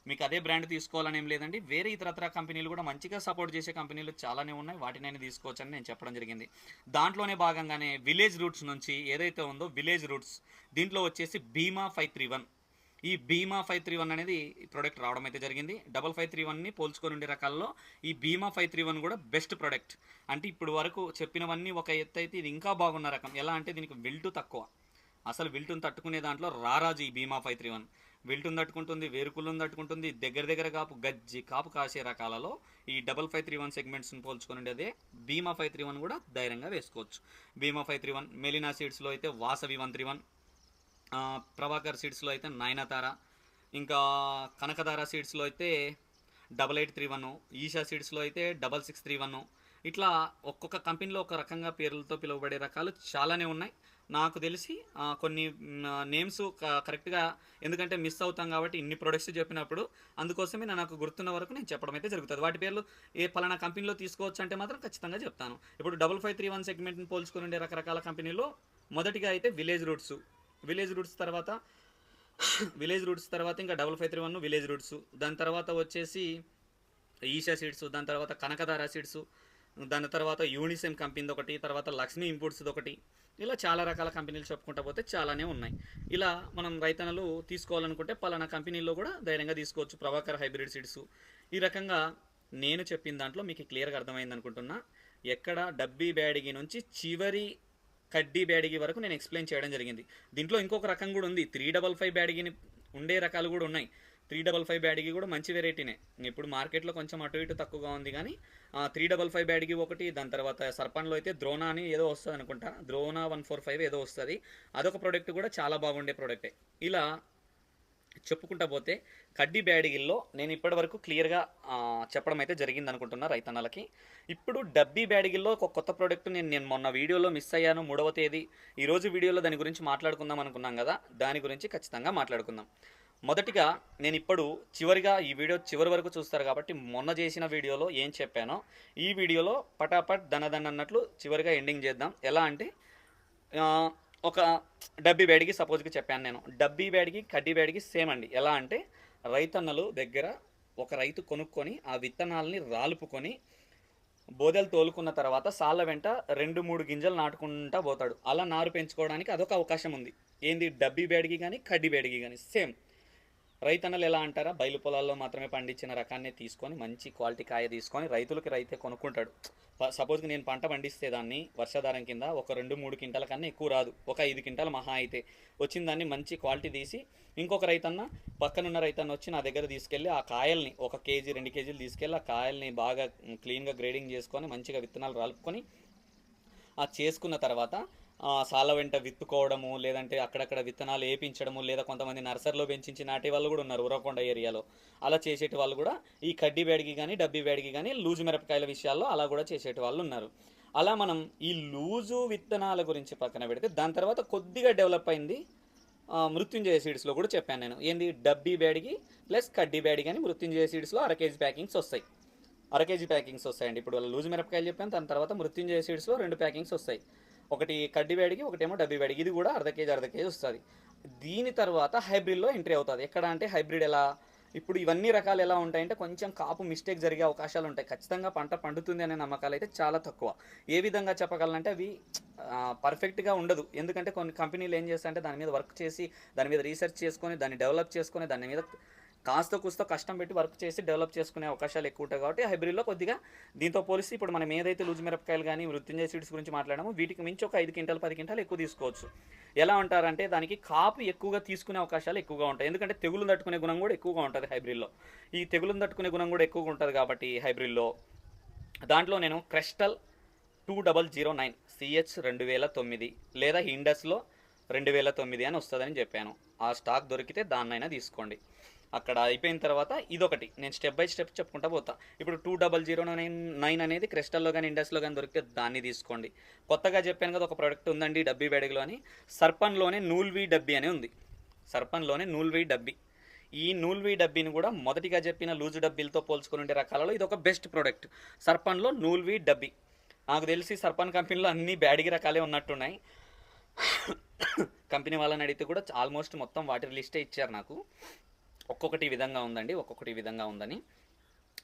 మీకు అదే బ్రాండ్ తీసుకోవాలని ఏం లేదండి, వేరే ఇతరత్ర కంపెనీలు కూడా మంచిగా సపోర్ట్ చేసే కంపెనీలు చాలానే ఉన్నాయి, వాటినైనా తీసుకోవచ్చని నేను చెప్పడం జరిగింది. దాంట్లోనే భాగంగానే విలేజ్ రూట్స్ నుంచి ఏదైతే ఉందో విలేజ్ రూట్స్ దీంట్లో వచ్చేసి భీమా 531, ఈ భీమా 531 అనేది ప్రోడక్ట్ రావడం అయితే జరిగింది. 5531ని పోల్చుకొని ఉండే రకాల్లో ఈ భీమా 531 కూడా బెస్ట్ ప్రోడక్ట్. అంటే ఇప్పుడు వరకు చెప్పినవన్నీ ఒక ఎత్తు అయితే ఇది ఇంకా బాగున్న రకం. ఎలా అంటే దీనికి విల్టు తక్కువ, అసలు విల్టును తట్టుకునే దాంట్లో రారాజు ఈ భీమా 531. విల్టును తట్టుకుంటుంది, వేరుకులను తట్టుకుంటుంది, దగ్గర కాపు గజ్జి కాపు కాసే రకాలలో ఈ 5531 సెగ్మెంట్స్ని పోల్చుకొని ఉండేదే భీమా 531 కూడా ధైర్యంగా వేసుకోవచ్చు. భీమా 531 మెలినా సీడ్స్లో అయితే వాసవి 131, ప్రభాకర్ సీడ్స్లో అయితే నయనతార, ఇంకా కనకదార సీడ్స్లో అయితే 8831, ఈషా సీడ్స్లో అయితే 6631. ఇట్లా ఒక్కొక్క కంపెనీలో ఒక రకంగా పేర్లతో పిలువబడే రకాలు చాలానే ఉన్నాయి. నాకు తెలిసి కొన్ని నేమ్స్ కరెక్ట్గా ఎందుకంటే మిస్ అవుతాం కాబట్టి ఇన్ని ప్రొడక్ట్స్ చెప్పినప్పుడు అందుకోసమే నాకు గుర్తున్న వరకు నేను చెప్పడం అయితే జరుగుతుంది. వాటి పేర్లు ఏ పలానా కంపెనీలో తీసుకోవచ్చు అంటే మాత్రం ఖచ్చితంగా చెప్తాను. ఇప్పుడు 5531 సెగ్మెంట్ని పోల్చుకుని ఉండే రకరకాల కంపెనీలో మొదటిగా అయితే విలేజ్ రూట్స్ తర్వాత ఇంకా 5531 విలేజ్ రూట్స్, దాని తర్వాత వచ్చేసి ఈషా సీడ్స్, దాని తర్వాత కనకదార సీడ్స్, దాని తర్వాత యూనిసెమ్ కంపెనీది ఒకటి, తర్వాత లక్ష్మీ ఇంపోర్ట్స్ది ఒకటి, ఇలా చాలా రకాల కంపెనీలు చెప్పుకుంటా పోతే చాలానే ఉన్నాయి. ఇలా మనం రైతన్నలు తీసుకోవాలనుకుంటే పలానా కంపెనీల్లో కూడా ధైర్యంగా తీసుకోవచ్చు. ప్రభాకర్ హైబ్రిడ్ సీడ్స్, ఈ రకంగా నేను చెప్పిన దాంట్లో మీకు క్లియర్గా అర్థమైంది అనుకుంటున్నా. ఎక్కడ డబ్బీ బ్యాడిగి నుంచి చివరి కడ్డీ బ్యాడిగి వరకు నేను ఎక్స్ప్లెయిన్ చేయడం జరిగింది. దీంట్లో ఇంకొక రకం కూడా ఉంది, 355 బ్యాడిగిని ఉండే రకాలు కూడా ఉన్నాయి. 355 బ్యాడిగి కూడా మంచి వెరైటీనే. ఇప్పుడు మార్కెట్లో కొంచెం అటు ఇటు తక్కువగా ఉంది కానీ 355 బ్యాడిగి ఒకటి, దాని తర్వాత సర్పన్లో అయితే ద్రోణా అని ఏదో వస్తుంది అనుకుంటా, ద్రోణా 145 ఏదో వస్తుంది, అదొక ప్రోడక్ట్ కూడా చాలా బాగుండే ప్రోడక్టే. ఇలా చెప్పుకుంటా పోతే కడ్డీ బ్యాడిగిల్లో నేను ఇప్పటి వరకు క్లియర్గా చెప్పడం అయితే జరిగింది అనుకుంటున్నా రైతన్నలకి. ఇప్పుడు డబ్బీ బ్యాడిగిల్లో ఒక కొత్త ప్రోడక్ట్ నేను మొన్న వీడియోలో మిస్ అయ్యాను, 3వ తేదీ. ఈరోజు వీడియోలో దాని గురించి మాట్లాడుకుందాం అనుకున్నాం కదా, దాని గురించి ఖచ్చితంగా మాట్లాడుకుందాం. మొదటిగా నేను ఇప్పుడు చివరిగా ఈ వీడియో చివరి వరకు చూస్తారు కాబట్టి మొన్న చేసిన వీడియోలో ఏం చెప్పానో ఈ వీడియోలో పటాపట్ దనదన్ అన్నట్లు చివరిగా ఎండింగ్ చేద్దాం. ఎలా అంటే ఒక డబ్బీ బ్యాడికి సపోజ్కి చెప్పాను నేను, డబ్బీ బ్యాడికి కడ్డీ బ్యాడికి సేమ్ అండి. ఎలా అంటే రైతన్నలు దగ్గర ఒక రైతు కొనుక్కొని ఆ విత్తనాలని రాలుపుకొని బోదెలు తోలుకున్న తర్వాత సాళ్ళ వెంట 2-3 గింజలు నాటుకుంటా పోతాడు. అలా నారు పెంచుకోవడానికి అదొక అవకాశం ఉంది. ఏంది డబ్బీ బ్యాడికి కానీ కడ్డీ బ్యాడికి కానీ సేమ్. రైతన్నలు ఎలా అంటారా, బయలు పొలాల్లో మాత్రమే పండించిన రకాన్ని తీసుకొని మంచి క్వాలిటీ కాయ తీసుకొని రైతే కొనుక్కుంటాడు. సపోజ్కి నేను పంట పండిస్తే దాన్ని వర్షాధారం కింద ఒక 2-3 క్వింటాల కన్నా ఎక్కువ రాదు, ఒక 5 క్వింటాల మహా అయితే వచ్చిన దాన్ని మంచి క్వాలిటీ తీసి ఇంకొక రైతన్న పక్కనున్న రైతన్న వచ్చి నా దగ్గర తీసుకెళ్ళి ఆ కాయల్ని 1 కేజీ 2 కేజీలు తీసుకెళ్ళి ఆ కాయల్ని బాగా క్లీన్గా గ్రేడింగ్ చేసుకొని మంచిగా విత్తనాలు రాలుపుకొని చేసుకున్న తర్వాత సాల వెంట విత్తుకోవడము, లేదంటే అక్కడక్కడ విత్తనాలు వేయించడము, లేదా కొంతమంది నర్సరీలో పెంచి నాటే వాళ్ళు కూడా ఉన్నారు ఉరవకొండ ఏరియాలో. అలా చేసేటి వాళ్ళు కూడా ఈ కడ్డీ బ్యాడికి కానీ డబ్బీ బ్యాడికి కానీ లూజు మిరపకాయల విషయాల్లో అలా కూడా చేసేటి వాళ్ళు ఉన్నారు. అలా మనం ఈ లూజు విత్తనాల గురించి పక్కన పెడితే దాని తర్వాత కొద్దిగా డెవలప్ అయింది మృత్యుంజయ సీడ్స్లో కూడా చెప్పాను నేను. ఏంది డబ్బీ బ్యాడికి ప్లస్ కడ్డీ బ్యాడికి అని మృత్యుంజయ సీడ్స్లో 1/2 కేజీ ప్యాకింగ్స్ వస్తాయి. 1/2 కేజీ ప్యాకింగ్స్ వస్తాయండి. ఇప్పుడు లూజు మిరపకాయలు చెప్పాను, దాని తర్వాత మృత్యుంజయ సీడ్స్లో 2 ప్యాకింగ్స్ వస్తాయి. ఒకటి కడ్డీ బ్యాడికి, ఒకటేమో డబ్బీ బ్యాడికి. ఇది కూడా 1/2 కేజీ వస్తుంది. దీని తర్వాత హైబ్రిడ్లో ఎంట్రీ అవుతుంది. ఎక్కడ అంటే హైబ్రిడ్ ఎలా, ఇప్పుడు ఇవన్నీ రకాలు ఎలా ఉంటాయంటే కొంచెం కాపు మిస్టేక్ జరిగే అవకాశాలు ఉంటాయి. ఖచ్చితంగా పంట పండుతుంది అనే నమ్మకాలు అయితే చాలా తక్కువ. ఏ విధంగా చెప్పగలనంటే అవి పర్ఫెక్ట్గా ఉండదు. ఎందుకంటే కొన్ని కంపెనీలు ఏం చేస్తాయంటే దాని మీద వర్క్ చేసి దాని మీద రీసెర్చ్ చేసుకొని దాన్ని డెవలప్ చేసుకొని దాని మీద కాస్త కూస్తో కష్టం పెట్టి వర్క్ చేసి డెవలప్ చేసుకునే అవకాశాలు ఎక్కువ ఉంటాయి. కాబట్టి హైబ్రిడ్లో కొద్దిగా దీంతో పోలిసి ఇప్పుడు మనం ఏదైతే లూజు మిరపకాయలు కానీ మృత్యుంజయ సీడ్స్ గురించి మాట్లాడామో వీటికి మించి ఒక 5 క్వింటాలు 10 క్వింటాలు ఎక్కువ తీసుకోవచ్చు. ఎలా అంటారంటే దానికి కాపు ఎక్కువగా తీసుకునే అవకాశాలు ఎక్కువగా ఉంటాయి. ఎందుకంటే తెగులు తట్టుకునే గుణం కూడా ఎక్కువగా ఉంటుంది హైబ్రిడ్లో. ఈ తెగులు తట్టుకునే గుణం కూడా ఎక్కువగా ఉంటుంది కాబట్టి హైబ్రిడ్లో దాంట్లో నేను క్రిస్టల్ 2009 CH 2009 లేదా ఇండస్లో 2009 అని వస్తుందని చెప్పాను. ఆ స్టాక్ దొరికితే దాన్నైనా తీసుకోండి. అక్కడ అయిపోయిన తర్వాత ఇదొకటి నేను స్టెప్ బై స్టెప్ చెప్పుకుంటా పోతా. ఇప్పుడు 2009 అనేది క్రిస్టల్లో కానీ ఇండస్లో కానీ దొరికితే దాన్ని తీసుకోండి. కొత్తగా చెప్పాను కదా ఒక ప్రోడక్ట్ ఉందండి డబ్బీ బ్యాడిగిలో అని, సర్పన్లోనే నూల్వీ డబ్బీ అని ఉంది. సర్పన్లోనే నూల్వీ డబ్బీ ఈ నూల్వి డబ్బీని కూడా మొదటిగా చెప్పిన లూజు డబ్బీలతో పోల్చుకుని ఉండే రకాలలో ఇది ఒక బెస్ట్ ప్రోడక్ట్. సర్పన్లో నూల్వి డబ్బీ. నాకు తెలిసి సర్పన్ కంపెనీలో అన్ని బ్యాడిగి రకాలే ఉన్నట్టున్నాయి. కంపెనీ వాళ్ళని అడిగితే కూడా ఆల్మోస్ట్ మొత్తం వాటి లిస్టే ఇచ్చారు నాకు. ఒక్కొక్కటి ఈ విధంగా ఉందండి, ఒక్కొక్కటి ఈ విధంగా ఉందని.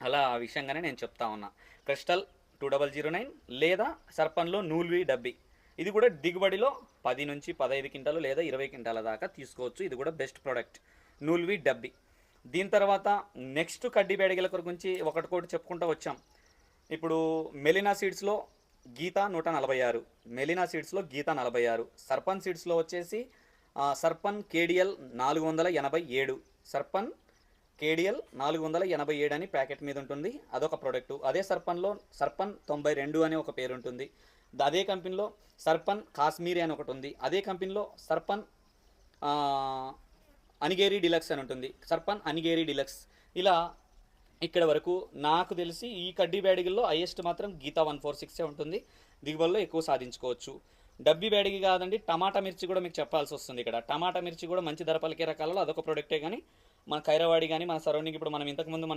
అలా ఆ విషయంగానే నేను చెప్తా ఉన్నా. క్రిస్టల్ 2009 లేదా సర్పన్లో నూల్వి డబ్బీ. ఇది కూడా దిగుబడిలో 10 నుంచి 15 క్వింటాలు లేదా 20 క్వింటాల దాకా తీసుకోవచ్చు. ఇది కూడా బెస్ట్ ప్రోడక్ట్ నూల్వి డబ్బీ. దీని తర్వాత నెక్స్ట్ కడ్డీ బ్యాడిగల గురించి ఒకటి చెప్పుకుంటూ వచ్చాం. ఇప్పుడు మెలినా సీడ్స్లో గీత 146, మెలినా సీడ్స్లో గీత 46, సర్పన్ సీడ్స్లో వచ్చేసి సర్పన్ కేడిఎల్ 487, సర్పన్ కేడిఎల్ 487 అని ప్యాకెట్ మీద ఉంటుంది. అదొక ప్రోడక్టు. అదే సర్పన్లో సర్పన్ 92 అని ఒక పేరు ఉంటుంది. అదే కంపెనీలో సర్పన్ కాశ్మీరీ అని ఒకటి ఉంది. అదే కంపెనీలో సర్పన్ అనిగేరి డిలక్స్ అని ఉంటుంది. సర్పన్ అనిగేరి డిలక్స్. ఇలా ఇక్కడ వరకు నాకు తెలిసి ఈ కడ్డీ బ్యాడిగిల్లో హైయెస్ట్ మాత్రం గీతా 146 ఉంటుంది. దిగుబడిలో ఎక్కువ సాధించుకోవచ్చు. డబ్బీ బ్యాడిగి కాదండి, టమాటా మిర్చి కూడా మీకు చెప్పాల్సి వస్తుంది. ఇక్కడ టమాటా మిర్చి కూడా మంచి ధర పలికే రకాలలో అదొక ప్రోడక్టే. కానీ మన ఖైరవాడి కానీ మన సరౌండింగ్ ఇప్పుడు మనం ఇంతకుముందు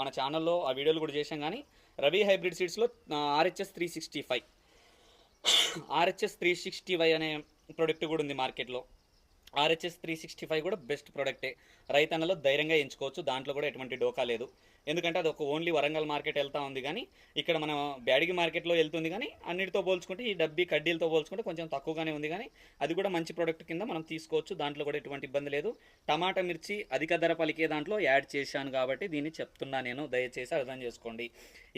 మన ఛానల్లో ఆ వీడియోలు కూడా చేసాం. కానీ రవి హైబ్రిడ్ సీడ్స్లో RHS 365 RHS 365 అనే ప్రోడక్ట్ కూడా ఉంది మార్కెట్లో. RHS 365 కూడా బెస్ట్ ప్రోడక్టే. రైతన్నలో ధైర్యంగా ఎంచుకోవచ్చు. దాంట్లో కూడా ఎటువంటి డోకా లేదు. ఎందుకంటే అది ఒక ఓన్లీ వరంగల్ మార్కెట్ వెళ్తూ ఉంది. కానీ ఇక్కడ మనం బ్యాడిగి మార్కెట్లో వెళ్తుంది. కానీ అన్నిటితో పోల్చుకుంటే ఈ డబ్బీ కడ్డీలతో పోల్చుకుంటే కొంచెం తక్కువగానే ఉంది. కానీ అది కూడా మంచి ప్రోడక్ట్ కింద మనం తీసుకోవచ్చు. దాంట్లో కూడా ఎటువంటి ఇబ్బంది లేదు. టమాటా మిర్చి అధిక ధర పలికే దాంట్లో యాడ్ చేశాను కాబట్టి దీన్ని చెప్తున్నా నేను. దయచేసి అర్థం చేసుకోండి.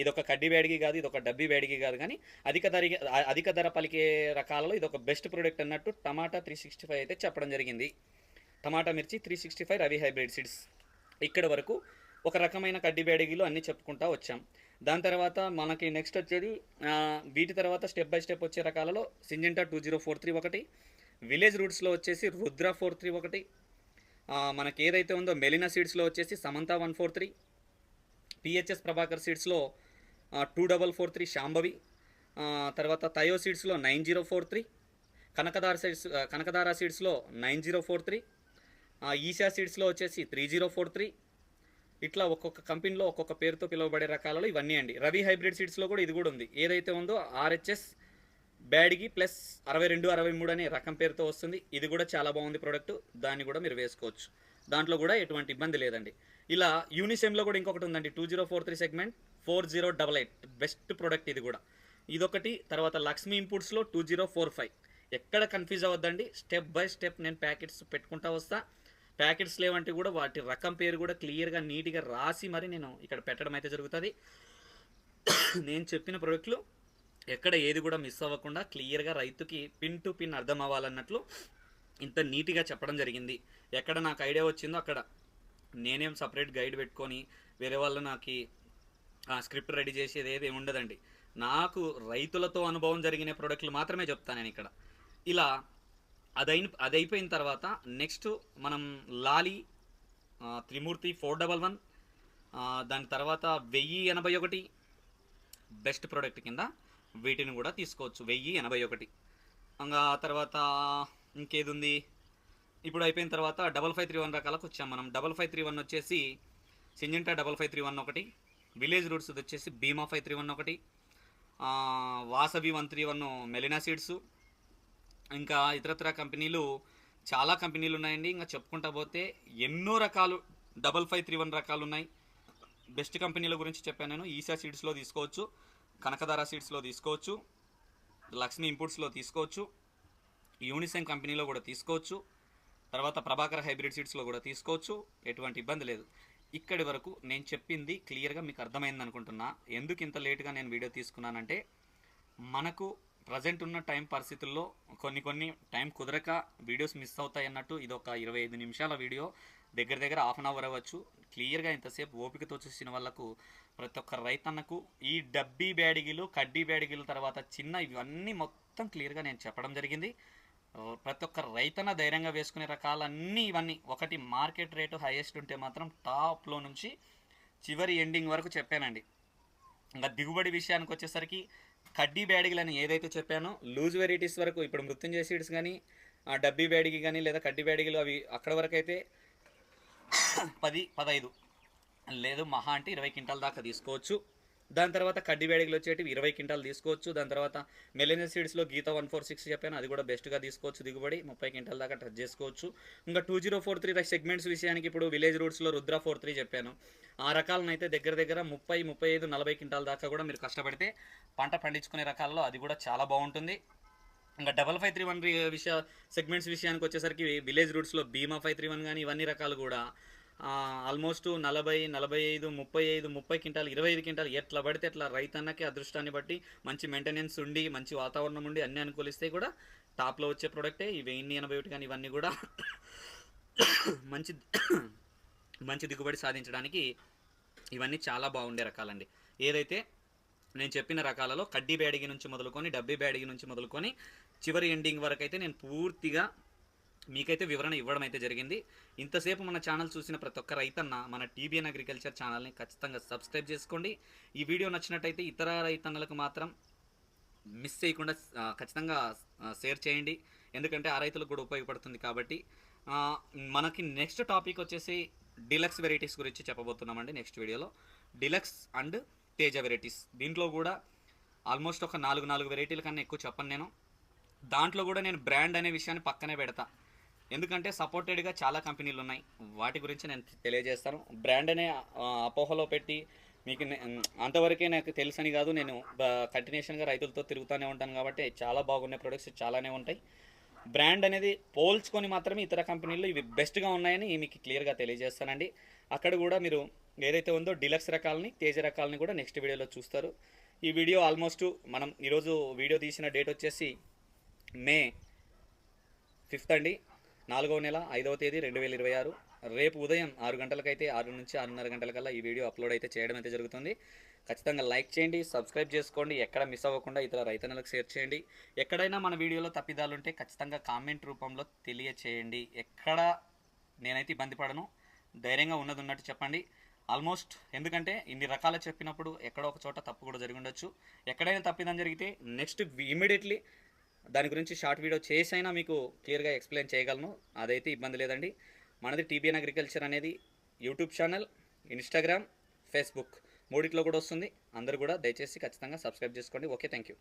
ఇది ఒక కడ్డీ బ్యాడిగి కాదు, ఇది ఒక డబ్బీ బ్యాడిగి కాదు. కానీ అధిక ధర పలికే రకాలలో ఇది ఒక బెస్ట్ ప్రోడక్ట్ అన్నట్టు టమాటా 365 అయితే చెప్పడం జరిగింది. టమాటా మిర్చి 365 రవి హైబ్రిడ్ సీడ్స్. ఇక్కడ వరకు ఒక రకమైన కడ్డీ బ్యాడిగిలో అన్నీ చెప్పుకుంటా వచ్చాం. దాని తర్వాత మనకి నెక్స్ట్ వచ్చేది వీటి తర్వాత స్టెప్ బై స్టెప్ వచ్చే రకాలలో సింజెంటా 2043 ఒకటి, విలేజ్ రూట్స్లో వచ్చేసి రుద్ర 43 ఒకటి, మనకి ఏదైతే ఉందో మెలినా సీడ్స్లో వచ్చేసి సమంత 143, పిహెచ్ఎస్ ప్రభాకర్ సీడ్స్లో 2443 శాంభవి, తర్వాత థయో సీడ్స్లో 9043, కనకదార సీడ్స్లో 9043, ఈషా సీడ్స్లో వచ్చేసి 3043. ఇట్లా ఒక్కొక్క కంపెనీలో ఒక్కొక్క పేరుతో పిలువబడే రకాలలో ఇవన్నీ అండి. రవి హైబ్రిడ్ సీడ్స్లో కూడా ఇది కూడా ఉంది. ఏదైతే ఉందో RHS బ్యాడిగి ప్లస్ 62, 63 అనే రకం పేరుతో వస్తుంది. ఇది కూడా చాలా బాగుంది ప్రోడక్ట్. దాన్ని కూడా మీరు వేసుకోవచ్చు. దాంట్లో కూడా ఎటువంటి ఇబ్బంది లేదండి. ఇలా యూనిసెమ్లో కూడా ఇంకొకటి ఉందండి, 2043 సెగ్మెంట్ 4088 బెస్ట్ ప్రోడక్ట్. ఇది కూడా ఇదొకటి. తర్వాత లక్ష్మీ ఇంపుట్స్లో 2045. ఎక్కడ కన్ఫ్యూజ్ అవ్వద్దండి. స్టెప్ బై స్టెప్ నేను ప్యాకెట్స్ పెట్టుకుంటా వస్తా. ప్యాకెట్స్ లేవంటే కూడా వాటి రకం పేరు కూడా క్లియర్గా నీట్గా రాసి మరి నేను ఇక్కడ పెట్టడం అయితే జరుగుతుంది. నేను చెప్పిన ప్రోడక్ట్లు ఎక్కడ ఏది కూడా మిస్ అవ్వకుండా క్లియర్గా రైతుకి పిన్ టు పిన్ అర్థం అవ్వాలన్నట్లు ఇంత నీట్గా చెప్పడం జరిగింది. ఎక్కడ నాకు ఐడియా వచ్చిందో అక్కడ నేనేం సపరేట్ గైడ్ పెట్టుకొని వేరే వాళ్ళు నాకు స్క్రిప్ట్ రెడీ చేసేది ఏది ఉండదండి. నాకు రైతులతో అనుభవం జరిగిన ప్రోడక్ట్లు మాత్రమే చెప్తాను నేను ఇక్కడ. ఇలా అది అయిపోయిన తర్వాత నెక్స్ట్ మనం లాలి త్రిమూర్తి 411, దాని తర్వాత 1081 బెస్ట్ ప్రోడక్ట్ కింద వీటిని కూడా తీసుకోవచ్చు. 1081. ఇంకా తర్వాత ఇంకేది ఉంది. ఇప్పుడు అయిపోయిన తర్వాత 5531 రకాలకు వచ్చాం మనం. 5531 వచ్చేసి సింజెంటా 5531 ఒకటి, విలేజ్ రూట్స్ వచ్చేసి భీమా 531 ఒకటి, వాసవి 131 మెలినా సీడ్స్. ఇంకా ఇతరత్ర కంపెనీలు చాలా కంపెనీలు ఉన్నాయండి. ఇంకా చెప్పుకుంటా పోతే ఎన్నో రకాలు 5531 రకాలు ఉన్నాయి. బెస్ట్ కంపెనీల గురించి చెప్పాను నేను. ఈషా సీడ్స్లో తీసుకోవచ్చు, కనకదార సీడ్స్లో తీసుకోవచ్చు, లక్ష్మీ ఇంపుట్స్లో తీసుకోవచ్చు, యూనిసెమ్ కంపెనీలో కూడా తీసుకోవచ్చు, తర్వాత ప్రభాకర్ హైబ్రిడ్ సీడ్స్లో కూడా తీసుకోవచ్చు. ఎటువంటి ఇబ్బంది లేదు. ఇక్కడి వరకు నేను చెప్పింది క్లియర్గా మీకు అర్థమైంది అనుకుంటున్నా. ఎందుకు ఇంత లేట్గా నేను వీడియో తీసుకున్నానంటే మనకు ప్రజెంట్ ఉన్న టైం పరిస్థితుల్లో కొన్ని టైం కుదరక వీడియోస్ మిస్ అవుతాయి అన్నట్టు. ఇది ఒక 25 నిమిషాల వీడియో, దగ్గర హాఫ్ అన్ అవర్ అవ్వచ్చు. క్లియర్గా ఇంతసేపు ఓపికతో చూసిన వాళ్ళకు ప్రతి ఒక్క రైతన్నకు ఈ డబ్బీ బ్యాడిగిలు కడ్డీ బ్యాడిగిల తర్వాత చిన్న ఇవన్నీ మొత్తం క్లియర్గా నేను చెప్పడం జరిగింది. ప్రతి ఒక్క రైతన్న ధైర్యంగా వేసుకునే రకాలన్నీ ఇవన్నీ. ఒకటి మార్కెట్ రేటు హైయెస్ట్ ఉంటే మాత్రం టాప్లో నుంచి చివరి ఎండింగ్ వరకు చెప్పానండి. ఇంకా దిగుబడి విషయానికి వచ్చేసరికి కడ్డీ బ్యాడిగిలని ఏదైతే చెప్పానో లూజ్ వెరైటీస్ వరకు ఇప్పుడు మృత్యుంజయ సీడ్స్ కానీ డబ్బీ బ్యాడిగి కానీ లేదా కడ్డీ బ్యాడిగిలు అవి అక్కడ వరకు అయితే 10-15 లేదు మహా అంటే 20 క్వింటాల దాకా తీసుకోవచ్చు. దాని తర్వాత కడ్డీ వేడిగలు వచ్చేటివి 20 క్వింటాలు తీసుకోవచ్చు. దాని తర్వాత మెలీనియస్ సీడ్స్లో గీత 146 చెప్పాను, అది కూడా బెస్ట్గా తీసుకోవచ్చు. దిగుబడి 30 క్వింటాల దాకా టచ్ చేసుకోవచ్చు. ఇంకా 2043 సెగ్మెంట్స్ విషయానికి ఇప్పుడు విలేజ్ రూట్స్లో రుద్ర 43 చెప్పాను. ఆ రకాలను అయితే దగ్గర దగ్గర 30, 35, 40 క్వింటాల దాకా కూడా మీరు కష్టపడితే పంట పండించుకునే రకాల్లో అది కూడా చాలా బాగుంటుంది. ఇంకా 5531 సెగ్మెంట్స్ విషయానికి వచ్చేసరికి విలేజ్ రూట్స్లో భీమా 531 కానీ ఇవన్నీ రకాలు కూడా ఆల్మోస్ట్ 40, 45, 35, 30 క్వింటాలు, 25 క్వింటాలు ఎట్లా పడితే ఎట్లా రైతన్నకి అదృష్టాన్ని బట్టి మంచి మెయింటెనెన్స్ ఉండి మంచి వాతావరణం ఉండి అన్ని అనుకూలిస్తే కూడా టాప్లో వచ్చే ప్రోడక్టే ఈ 1081 కానీ ఇవన్నీ కూడా మంచి మంచి దిగుబడి సాధించడానికి ఇవన్నీ చాలా బాగుండే రకాలండి. ఏదైతే నేను చెప్పిన రకాలలో కడ్డీ బ్యాడిగి నుంచి మొదలుకొని డబ్బీ బ్యాడిగి నుంచి మొదలుకొని చివరి ఎండింగ్ వరకు అయితే నేను పూర్తిగా మీకైతే వివరణ ఇవ్వడం అయితే జరిగింది. ఇంతసేపు మన ఛానల్ చూసిన ప్రతి ఒక్క రైతన్న మన టీబీఎన్ అగ్రికల్చర్ ఛానల్ని ఖచ్చితంగా సబ్స్క్రైబ్ చేసుకోండి. ఈ వీడియో నచ్చినట్టయితే ఇతర రైతన్నలకు మాత్రం మిస్ చేయకుండా ఖచ్చితంగా షేర్ చేయండి, ఎందుకంటే ఆ రైతులకు కూడా ఉపయోగపడుతుంది. కాబట్టి మనకి నెక్స్ట్ టాపిక్ వచ్చేసి డిలక్స్ వెరైటీస్ గురించి చెప్పబోతున్నామండి. నెక్స్ట్ వీడియోలో డిలక్స్ అండ్ తేజ వెరైటీస్, దీంట్లో కూడా ఆల్మోస్ట్ ఒక 4 వెరైటీల కన్నా ఎక్కువ చెప్పను నేను. దాంట్లో కూడా నేను బ్రాండ్ అనే విషయాన్ని పక్కనే పెడతా, ఎందుకంటే సపోర్టెడ్గా చాలా కంపెనీలు ఉన్నాయి, వాటి గురించి నేను తెలియజేస్తాను. బ్రాండ్ అనే అపోహలో పెట్టి మీకు అంతవరకే నాకు తెలుసని కాదు, నేను కంటిన్యూషన్గా రైతులతో తిరుగుతూనే ఉంటాను కాబట్టి చాలా బాగున్నాయి ప్రొడక్ట్స్ చాలానే ఉంటాయి. బ్రాండ్ అనేది పోల్చుకొని మాత్రమే ఇతర కంపెనీలు ఇవి బెస్ట్గా ఉన్నాయని మీకు క్లియర్గా తెలియజేస్తానండి. అక్కడ కూడా మీరు ఏదైతే ఉందో డిలక్స్ రకాలని తేజ రకాలని కూడా నెక్స్ట్ వీడియోలో చూస్తారు. ఈ వీడియో ఆల్మోస్ట్ మనం ఈరోజు వీడియో తీసిన డేట్ వచ్చేసి మే 5 అండి, 4వ నెల 5వ తేదీ 2026. రేపు ఉదయం 6 గంటలకైతే 6 నుంచి 6:30 గంటలకల్లా ఈ వీడియో అప్లోడ్ అయితే చేయడం అయితే జరుగుతుంది. ఖచ్చితంగా లైక్ చేయండి, సబ్స్క్రైబ్ చేసుకోండి, ఎక్కడ మిస్ అవ్వకుండా ఇతర రైతన్నలకు షేర్ చేయండి. ఎక్కడైనా మన వీడియోలో తప్పిదాలు ఉంటే ఖచ్చితంగా కామెంట్ రూపంలో తెలియచేయండి. ఎక్కడ నేనైతే ఇబ్బంది పడను, ధైర్యంగా ఉన్నది ఉన్నట్టు చెప్పండి. ఆల్మోస్ట్ ఎందుకంటే ఇన్ని రకాలు చెప్పినప్పుడు ఎక్కడో ఒక చోట తప్పు కూడా జరిగి ఉండొచ్చు. ఎక్కడైనా తప్పిదం జరిగితే నెక్స్ట్ ఇమీడియట్లీ దాని గురించి షార్ట్ వీడియో చేసైనా మీకు క్లియర్గా ఎక్స్ప్లెయిన్ చేయగలను, అదైతే ఇబ్బంది లేదండి. మనది టీబీఎన్ అగ్రికల్చర్ అనేది యూట్యూబ్ ఛానల్, ఇన్స్టాగ్రామ్, ఫేస్బుక్ మూడిట్లో కూడా వస్తుంది. అందరూ కూడా దయచేసి ఖచ్చితంగా సబ్స్క్రైబ్ చేసుకోండి. Okay, thank you.